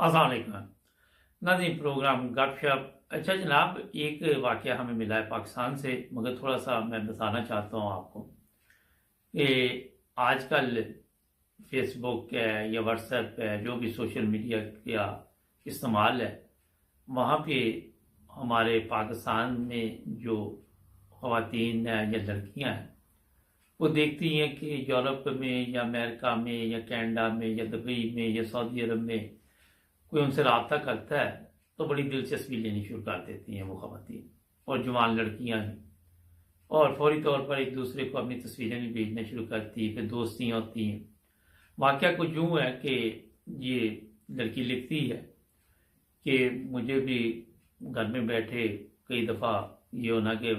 अस्सलाम वालेकुम नाज़रीन। प्रोग्राम गपशप। अच्छा जनाब, एक वाक़या हमें मिला है पाकिस्तान से, मगर थोड़ा सा मैं बताना चाहता हूँ आपको कि आजकल फेसबुक है या व्हाट्सएप है, जो भी सोशल मीडिया का इस्तेमाल है, वहाँ पे हमारे पाकिस्तान में जो ख़वातीन हैं या लड़कियाँ हैं, वो देखती हैं कि यूरोप में या अमेरिका में या कनाडा में या दुबई में या सऊदी अरब में कोई उनसे रब्ता करता है तो बड़ी दिलचस्पी लेनी शुरू कर देती हैं वो ख़वातीन और जवान लड़कियां हैं, और फौरी तौर पर एक दूसरे को अपनी तस्वीरें भी भेजना शुरू करती है, फिर दोस्तियाँ होती हैं। वाक़या कुछ यूँ है कि ये लड़की लिखती है कि मुझे भी घर में बैठे कई दफ़ा ये होना कि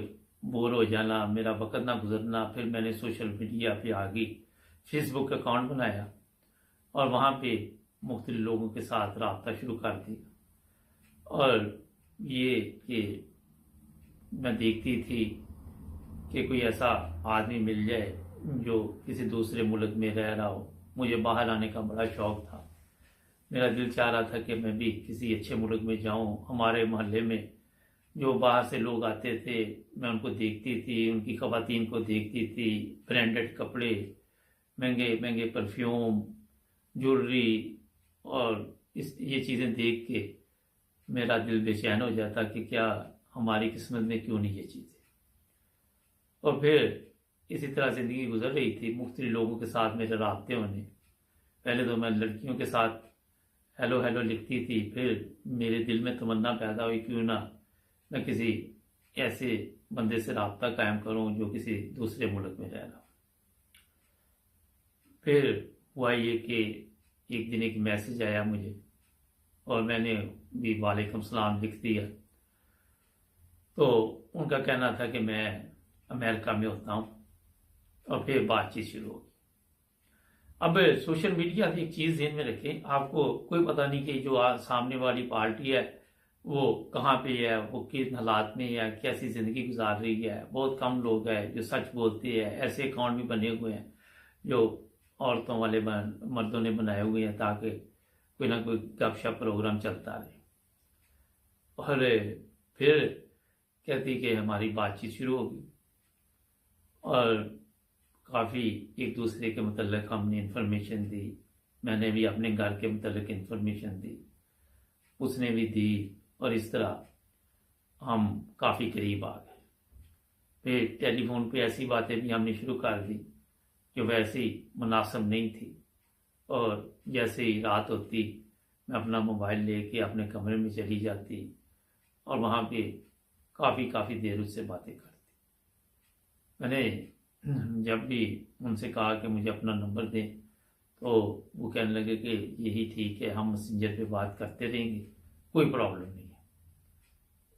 बोर हो जाना, मेरा वक्त ना गुजरना। फिर मैंने सोशल मीडिया पे आ गई, फेसबुक अकाउंट बनाया और वहाँ पे मुख्तलिफ लोगों के साथ रब्ता शुरू कर दिया। और ये कि मैं देखती थी कि कोई ऐसा आदमी मिल जाए जो किसी दूसरे मुल्क में रह रहा हो। मुझे बाहर आने का बड़ा शौक़ था, मेरा दिल चाह रहा था कि मैं भी किसी अच्छे मुल्क में जाऊं। हमारे मोहल्ले में जो बाहर से लोग आते थे, मैं उनको देखती थी, उनकी ख़वातीन को देखती थी, ब्रांडेड कपड़े, महंगे महंगे परफ्यूम, ज्वेलरी, और ये चीज़ें देख के मेरा दिल बेचैन हो जाता कि क्या हमारी किस्मत में क्यों नहीं ये चीज़ें। और फिर इसी तरह ज़िंदगी गुजर रही थी, मुख्तलिफ लोगों के साथ मेरे राब्ते होने। पहले तो मैं लड़कियों के साथ हेलो हेलो लिखती थी, फिर मेरे दिल में तमन्ना पैदा हुई क्यों ना मैं किसी ऐसे बंदे से रब्ता कायम करूं जो किसी दूसरे मुल्क में रह रहा हो। फिर हुआ ये कि एक दिन एक मैसेज आया मुझे और मैंने भी वालेकुम सलाम लिख दिया। तो उनका कहना था कि मैं अमेरिका में होता हूँ, और फिर बातचीत शुरू होगी। अब सोशल मीडिया की एक चीज़ ध्यान में रखें, आपको कोई पता नहीं कि जो सामने वाली पार्टी है वो कहाँ पे है, वो किन हालात में है, कैसी ज़िंदगी गुजार रही है। बहुत कम लोग हैं जो सच बोलते हैं। ऐसे अकाउंट भी बने हुए हैं जो औरतों वाले मर्दों ने बनाए हुए हैं ताकि कोई ना कोई गपशप प्रोग्राम चलता रहे। और फिर कहती कि हमारी बातचीत शुरू होगी और काफ़ी एक दूसरे के मतलब हमने इंफॉर्मेशन दी। मैंने भी अपने घर के मतलब इंफॉर्मेशन दी, उसने भी दी, और इस तरह हम काफ़ी करीब आ गए। फिर टेलीफोन पे ऐसी बातें भी हमने शुरू कर दी जो वैसे ही मुनासिब नहीं थी। और जैसे ही रात होती मैं अपना मोबाइल लेके अपने कमरे में चली जाती और वहाँ पे काफ़ी देर उससे बातें करती। मैंने जब भी उनसे कहा कि मुझे अपना नंबर दें तो वो कहने लगे कि यही ठीक है, हम मैसेंजर पे बात करते रहेंगे, कोई प्रॉब्लम नहीं है,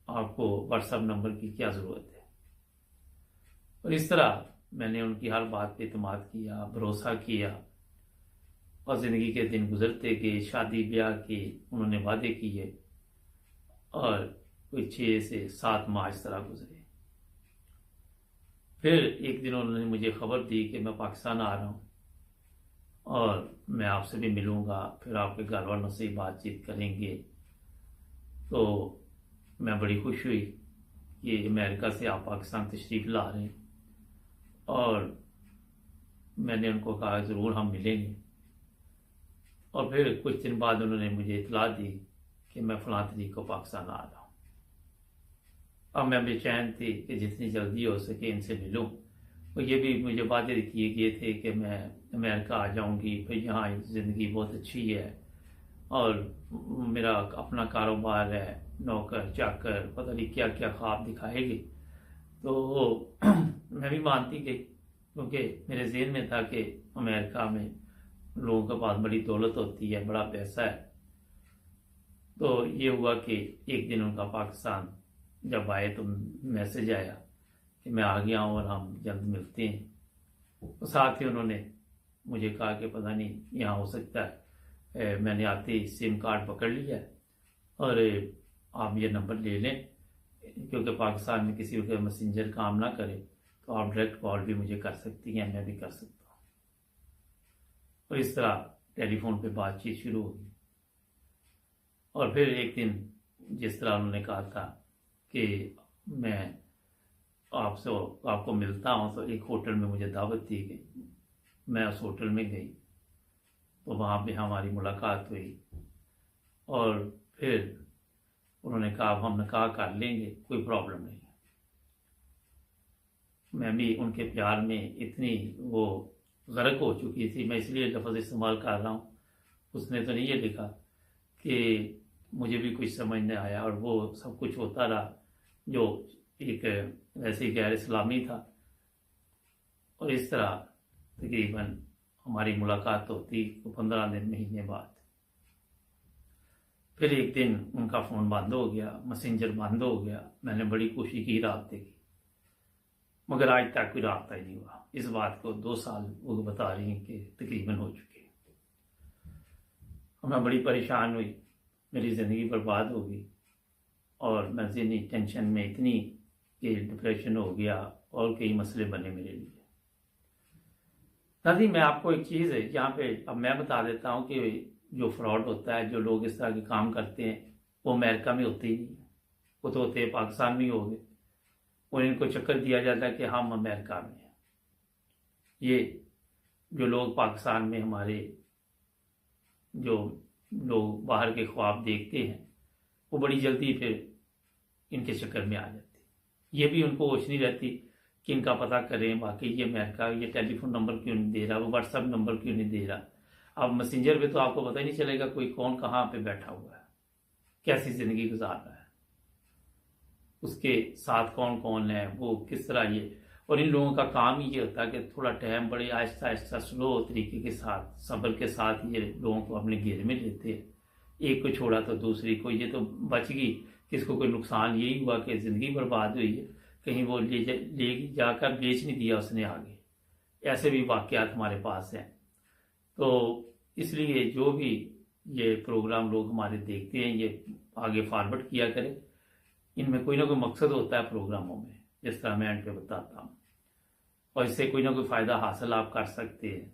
आपको व्हाट्सएप नंबर की क्या ज़रूरत है। और इस तरह मैंने उनकी हर बात पे एतमाद किया, भरोसा किया, और ज़िंदगी के दिन गुजरते गए। शादी ब्याह के उन्होंने वादे किए और कोई 6 से 7 माह इस तरह गुजरे। फिर एक दिन उन्होंने मुझे खबर दी कि मैं पाकिस्तान आ रहा हूँ और मैं आपसे भी मिलूँगा, फिर आपके घर वालों से ही बातचीत करेंगे। तो मैं बड़ी खुश हुई कि अमेरिका से आप पाकिस्तान तशरीफ़ ला रहे हैं, और मैंने उनको कहा ज़रूर हम मिलेंगे। और फिर कुछ दिन बाद उन्होंने मुझे इतला दी कि मैं फ़लाँ तारीख को पाकिस्तान आ रहा हूँ। अब मैं बेचैन थी कि जितनी जल्दी हो सके इनसे मिलूं। और ये भी मुझे वादे किए गए थे कि मैं अमेरिका आ जाऊंगी, फिर यहाँ ज़िंदगी बहुत अच्छी है और मेरा अपना कारोबार है, नौकर चाकर, पता नहीं क्या क्या ख्वाब दिखाएगी। तो मैं भी मानती गई क्योंकि मेरे ज़हन में था कि अमेरिका में लोगों के पास बड़ी दौलत होती है, बड़ा पैसा है। तो ये हुआ कि एक दिन उनका पाकिस्तान जब आए तो मैसेज आया कि मैं आ गया हूँ और हम जल्द मिलते हैं। तो साथ ही उन्होंने मुझे कहा कि पता नहीं यहाँ हो सकता है मैंने आते ही सिम कार्ड पकड़ लिया है और आप ये नंबर ले लें, क्योंकि पाकिस्तान में किसी का मैसेंजर काम ना करे तो आप डायरेक्ट कॉल भी मुझे कर सकती हैं, मैं भी कर सकता हूँ। और इस तरह टेलीफोन पे बातचीत शुरू होगी। और फिर एक दिन जिस तरह उन्होंने कहा था कि मैं आपको मिलता हूँ, तो एक होटल में मुझे दावत दी गई। मैं उस होटल में गई तो वहाँ पे हमारी मुलाकात हुई और फिर उन्होंने कहा अब हम निकाह कर लेंगे, कोई प्रॉब्लम नहीं है। मैं भी उनके प्यार में इतनी वो गर्क हो चुकी थी, मैं इसलिए लफ्ज़ इस्तेमाल कर रहा हूँ। उसने तो नहीं ये लिखा कि मुझे भी कुछ समझ नहीं आया और वो सब कुछ होता रहा जो एक वैसे गैर इस्लामी था। और इस तरह तकरीबन हमारी मुलाकात होती 15 दिन महीने बाद। फिर एक दिन उनका फ़ोन बंद हो गया, मैसेंजर बंद हो गया। मैंने बड़ी कोशिश की राब्ते की, मगर आज तक कोई राब्ता ही नहीं हुआ। इस बात को 2 साल वो बता रही हैं कि तकरीबन हो चुके हैं। मैं बड़ी परेशान हुई, मेरी ज़िंदगी बर्बाद हो गई और मैं ज़हनी टेंशन में इतनी कि डिप्रेशन हो गया और कई मसले बने मेरे लिए। नाज़रीन, मैं आपको एक चीज़ है यहाँ पे अब मैं बता देता हूँ कि जो फ्रॉड होता है, जो लोग इस तरह के काम करते हैं, वो अमेरिका में होते ही नहीं है, वो तो होते पाकिस्तान में ही हो गए और इनको चक्कर दिया जाता है कि हम अमेरिका में हैं। ये जो लोग पाकिस्तान में हमारे जो लोग बाहर के ख्वाब देखते हैं, वो बड़ी जल्दी फिर इनके चक्कर में आ जाते हैं। ये भी उनको होश नहीं रहती कि इनका पता करें वाकई ये अमेरिका, ये टेलीफोन नंबर क्यों नहीं दे रहा, वो व्हाट्सएप नंबर क्यों नहीं दे रहा। अब मैसेंजर पे तो आपको पता ही नहीं चलेगा कोई कौन कहाँ पे बैठा हुआ है, कैसी ज़िंदगी गुजार रहा है, उसके साथ कौन कौन है, वो किस तरह ये। और इन लोगों का काम ही ये होता है कि थोड़ा टाइम बड़े आहिस्ता आहिस्ता स्लो तरीके के साथ सब्र के साथ ये लोगों को अपने घेरे में लेते हैं। एक को छोड़ा तो दूसरी को, ये तो बच गई, किसको कोई नुकसान यही हुआ कि ज़िंदगी बर्बाद हुई है, कहीं वो ले जाकर बेच नहीं दिया उसने आगे। ऐसे भी वाक़यात हमारे पास हैं। तो इसलिए जो भी ये प्रोग्राम लोग हमारे देखते हैं, ये आगे फॉरवर्ड किया करें। इनमें कोई ना कोई मकसद होता है प्रोग्रामों में, जिस तरह मैं एंड पे बताता हूँ, और इससे कोई ना कोई फ़ायदा हासिल आप कर सकते हैं।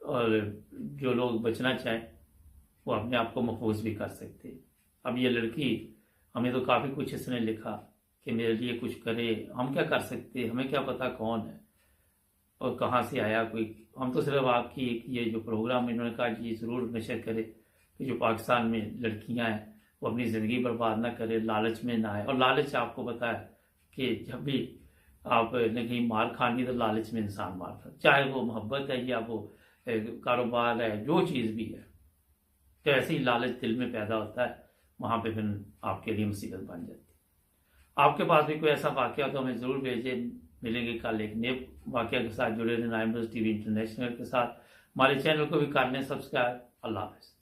और जो लोग बचना चाहें वो अपने आप को महफूज भी कर सकते हैं। अब ये लड़की, हमें तो काफ़ी कुछ इसने लिखा कि मेरे लिए कुछ करे, हम क्या कर सकते हैं, हमें क्या पता कौन है और कहाँ से आया कोई। हम तो सिर्फ आपकी ये जो प्रोग्राम इन्होंने कहा ये ज़रूर नशर करे कि जो पाकिस्तान में लड़कियां हैं वो अपनी ज़िंदगी बर्बाद ना करे, लालच में ना आए। और लालच आपको पता है कि जब भी आपने कहीं मार खानी तो लालच में इंसान मार खाता, चाहे वो मोहब्बत है या वो कारोबार है, जो चीज़ भी है। तो ऐसे ही लालच दिल में पैदा होता है, वहाँ पे फिर आपके लिए मुसीबत बन जाती है। आपके पास भी कोई ऐसा वाक़या तो हमें ज़रूर भेजें। मिलेंगे कल एक नए वाक़या के साथ। जुड़े रहें नाइम न्यूज़ टीवी इंटरनेशनल के साथ। हमारे चैनल को भी कर लें सब्सक्राइब। अल्लाह हाफ़िज़।